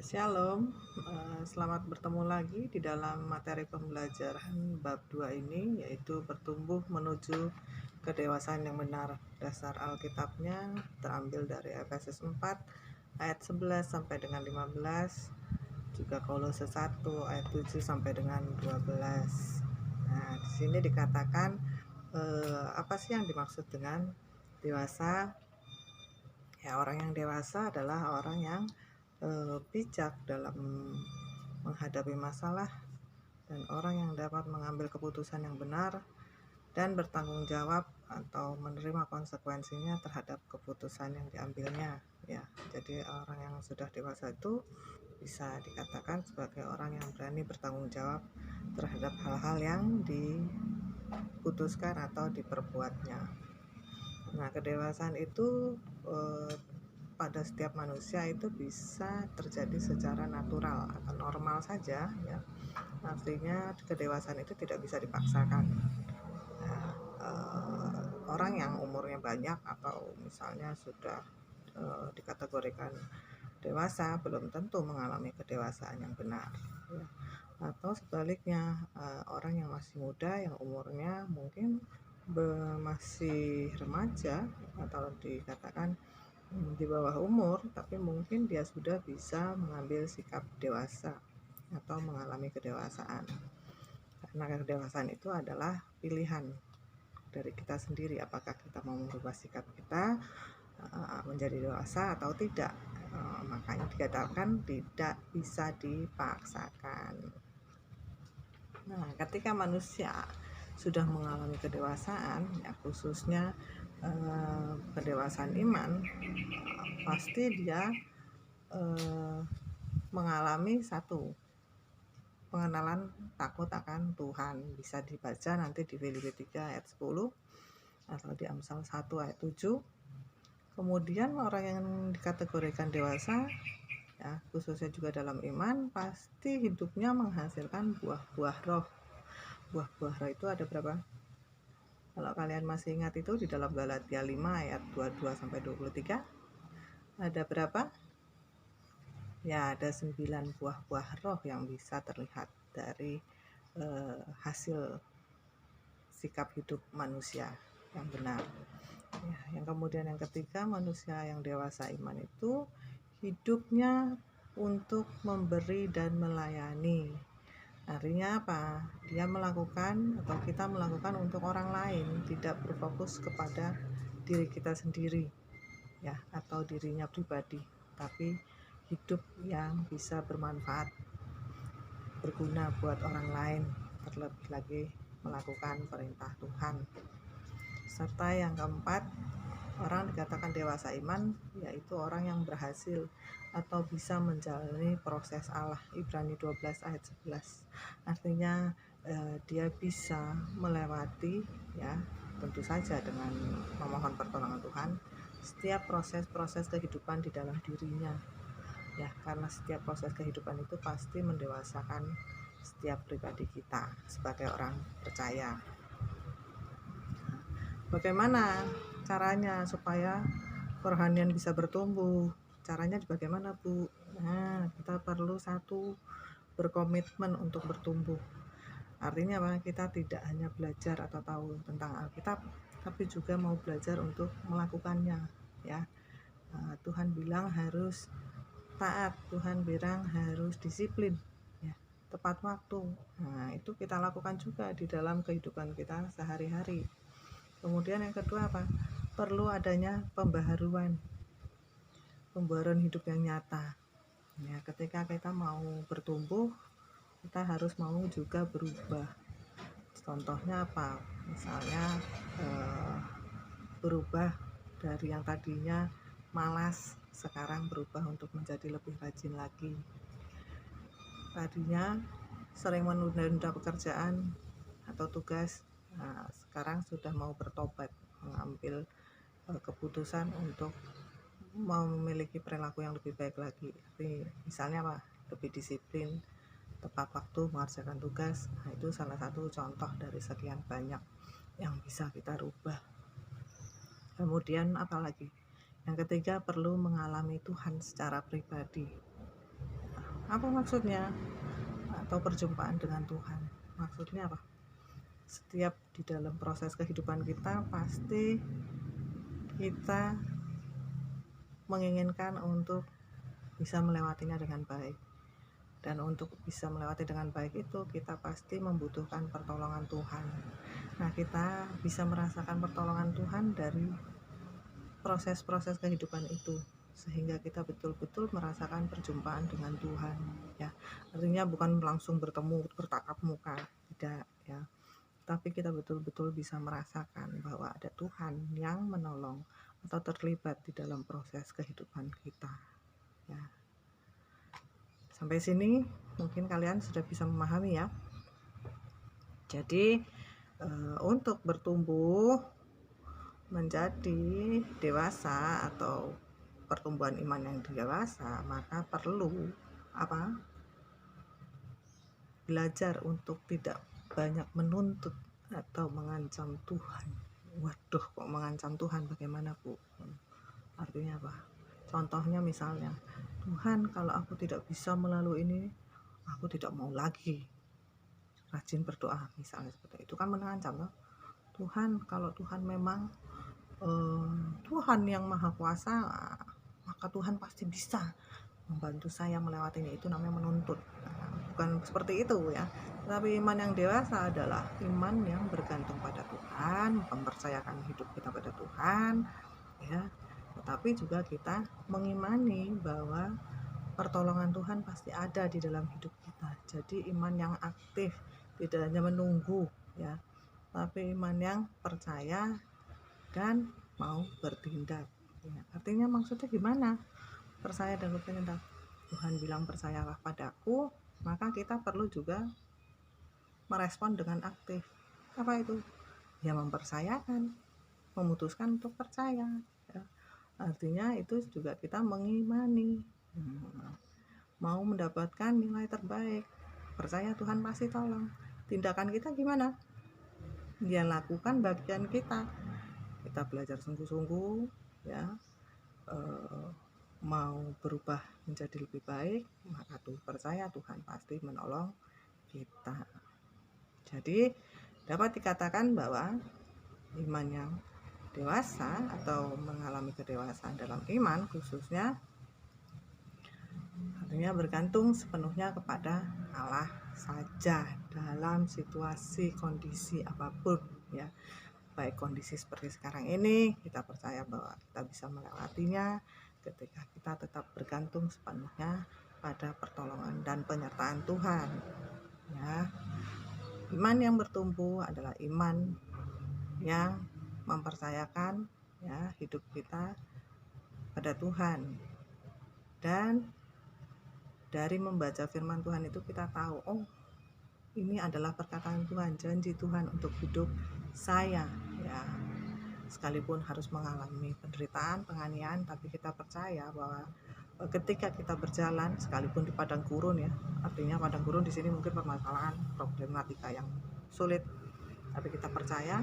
Shalom, selamat bertemu lagi di dalam materi pembelajaran bab 2 ini, yaitu bertumbuh menuju kedewasaan yang benar. Dasar Alkitabnya terambil dari Efesus 4 ayat 11 sampai dengan 15, juga Kolose 1 ayat 7 sampai dengan 12. Nah, di sini dikatakan apa sih yang dimaksud dengan dewasa? Ya, orang yang dewasa adalah orang yang bijak dalam menghadapi masalah dan orang yang dapat mengambil keputusan yang benar dan bertanggung jawab atau menerima konsekuensinya terhadap keputusan yang diambilnya. Ya, jadi orang yang sudah dewasa itu bisa dikatakan sebagai orang yang berani bertanggung jawab terhadap hal-hal yang diputuskan atau diperbuatnya. Nah, kedewasaan itu pada setiap manusia itu bisa terjadi secara natural atau normal saja, ya. Artinya kedewasaan itu tidak bisa dipaksakan. Nah, orang yang umurnya banyak atau misalnya sudah dikategorikan dewasa belum tentu mengalami kedewasaan yang benar, ya. Atau sebaliknya, orang yang masih muda yang umurnya mungkin masih remaja atau dikatakan di bawah umur, tapi mungkin dia sudah bisa mengambil sikap dewasa atau mengalami kedewasaan. Karena kedewasaan itu adalah pilihan dari kita sendiri, apakah kita mau merubah sikap kita menjadi dewasa atau tidak. Makanya dikatakan tidak bisa dipaksakan. Nah, ketika manusia sudah mengalami kedewasaan, ya khususnya kedewasaan iman, pasti dia mengalami satu pengenalan takut akan Tuhan. Bisa dibaca nanti di Filipi 3 ayat 10 atau di Amsal 1 ayat 7. Kemudian orang yang dikategorikan dewasa, ya khususnya juga dalam iman, pasti hidupnya menghasilkan buah-buah roh. Buah-buah roh itu ada berapa? Kalau kalian masih ingat itu di dalam Galatia 5 ayat 22 sampai 23 ada berapa? Ya, ada 9 buah-buah roh yang bisa terlihat dari hasil sikap hidup manusia yang benar. Ya, yang kemudian yang ketiga, manusia yang dewasa iman itu hidupnya untuk memberi dan melayani. Artinya apa? Dia melakukan atau kita melakukan untuk orang lain, tidak berfokus kepada diri kita sendiri, ya, atau dirinya pribadi, tapi hidup yang bisa bermanfaat, berguna buat orang lain, terlebih lagi melakukan perintah Tuhan. Serta yang keempat, orang dikatakan dewasa iman, yaitu orang yang berhasil atau bisa menjalani proses Allah. Ibrani 12 ayat 11. Artinya dia bisa melewati, ya, tentu saja dengan memohon pertolongan Tuhan, setiap proses-proses kehidupan di dalam dirinya. Ya, karena setiap proses kehidupan itu pasti mendewasakan setiap pribadi kita sebagai orang percaya. Bagaimana caranya supaya kerohanian bisa bertumbuh? Caranya bagaimana, Bu? Nah, kita perlu satu, berkomitmen untuk bertumbuh. Artinya apa? Kita tidak hanya belajar atau tahu tentang Alkitab, tapi juga mau belajar untuk melakukannya, ya. Tuhan bilang harus taat, Tuhan bilang harus disiplin, ya, tepat waktu. Nah, itu kita lakukan juga di dalam kehidupan kita sehari-hari. Kemudian yang kedua apa? Perlu adanya pembaharuan hidup yang nyata. Ya, ketika kita mau bertumbuh, kita harus mau juga berubah. Contohnya apa? Misalnya berubah dari yang tadinya malas, sekarang berubah untuk menjadi lebih rajin lagi. Tadinya sering menunda-nunda pekerjaan atau tugas, nah, sekarang sudah mau bertobat, mengambil keputusan untuk memiliki perilaku yang lebih baik lagi. Jadi, misalnya apa? Lebih disiplin, tepat waktu mengerjakan tugas. Nah, itu salah satu contoh dari sekian banyak yang bisa kita rubah. Kemudian apalagi? Yang ketiga, perlu mengalami Tuhan secara pribadi. Apa maksudnya? Atau perjumpaan dengan Tuhan. Maksudnya apa? Setiap di dalam proses kehidupan kita pasti kita menginginkan untuk bisa melewatinya dengan baik. Dan untuk bisa melewati dengan baik itu kita pasti membutuhkan pertolongan Tuhan. Nah, kita bisa merasakan pertolongan Tuhan dari proses-proses kehidupan itu, sehingga kita betul-betul merasakan perjumpaan dengan Tuhan, ya. Artinya bukan langsung bertemu bertatap muka, tidak, ya. Tapi kita betul-betul bisa merasakan bahwa ada Tuhan yang menolong atau terlibat di dalam proses kehidupan kita, ya. Sampai sini mungkin kalian sudah bisa memahami, ya. Jadi untuk bertumbuh menjadi dewasa atau pertumbuhan iman yang dewasa, maka perlu apa? Belajar untuk tidak banyak menuntut atau mengancam Tuhan. Waduh, kok mengancam Tuhan? Bagaimana, Bu? Artinya apa? Contohnya misalnya, Tuhan, kalau aku tidak bisa melalui ini, aku tidak mau lagi rajin berdoa, misalnya seperti itu. Kan mengancam, loh. Tuhan, kalau Tuhan memang Tuhan yang maha kuasa, maka Tuhan pasti bisa membantu saya melewati ini. Itu namanya menuntut. Nah, bukan seperti itu, ya. Tapi iman yang dewasa adalah iman yang bergantung pada Tuhan, mempercayakan hidup kita pada Tuhan, ya. Tetapi juga kita mengimani bahwa pertolongan Tuhan pasti ada di dalam hidup kita. Jadi iman yang aktif, tidak hanya menunggu, ya, tapi iman yang percaya dan mau bertindak, ya. Artinya maksudnya gimana? Percaya dan bertindak. Tuhan bilang percayalah padaku, maka kita perlu juga merespon dengan aktif. Apa itu? Ya, mempercayakan, memutuskan untuk percaya, ya. Artinya itu juga kita mengimani, mau mendapatkan nilai terbaik, percaya Tuhan pasti tolong. Tindakan kita gimana? Ya, lakukan bagian kita belajar sungguh-sungguh, ya, mau berubah menjadi lebih baik, maka percaya Tuhan pasti menolong kita. Jadi dapat dikatakan bahwa iman yang dewasa atau mengalami kedewasaan dalam iman khususnya artinya bergantung sepenuhnya kepada Allah saja dalam situasi kondisi apapun, ya. Baik kondisi seperti sekarang ini, kita percaya bahwa kita bisa melewatinya ketika kita tetap bergantung sepenuhnya pada pertolongan dan penyertaan Tuhan, ya. Iman yang bertumbuh adalah iman yang mempercayakan, ya, hidup kita pada Tuhan. Dan dari membaca firman Tuhan itu kita tahu, oh, ini adalah perkataan Tuhan, janji Tuhan untuk hidup saya, ya. Sekalipun harus mengalami penderitaan, penganiayaan, tapi kita percaya bahwa ketika kita berjalan, sekalipun di padang gurun, ya, artinya padang gurun di sini mungkin permasalahan problematika yang sulit, tapi kita percaya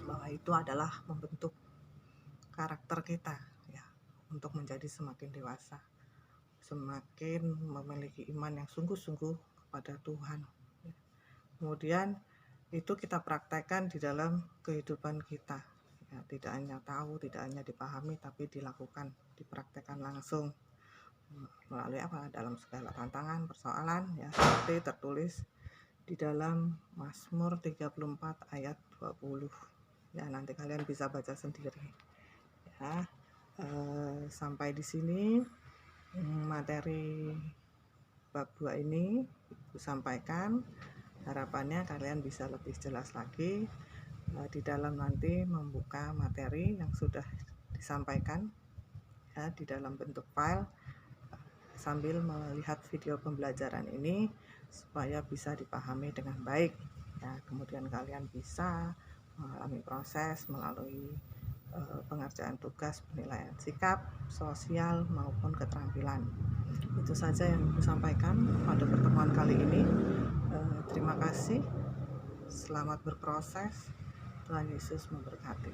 bahwa itu adalah membentuk karakter kita, ya, untuk menjadi semakin dewasa, semakin memiliki iman yang sungguh-sungguh kepada Tuhan. Kemudian itu kita praktekkan di dalam kehidupan kita, ya, tidak hanya tahu, tidak hanya dipahami, tapi dilakukan, dipraktekkan langsung melalui apa? Dalam segala tantangan, persoalan, ya, seperti tertulis di dalam Mazmur 34 ayat 20. Ya, nanti kalian bisa baca sendiri, ya. Sampai di sini materi bab 2 ini Ibu sampaikan. Harapannya kalian bisa lebih jelas lagi di dalam nanti membuka materi yang sudah disampaikan, ya, di dalam bentuk file sambil melihat video pembelajaran ini supaya bisa dipahami dengan baik, ya. Kemudian kalian bisa mengalami proses melalui pengerjaan tugas, penilaian sikap, sosial maupun keterampilan. Itu saja yang aku sampaikan pada pertemuan kali ini. Terima kasih. Selamat berproses. Tuhan Yesus memberkati.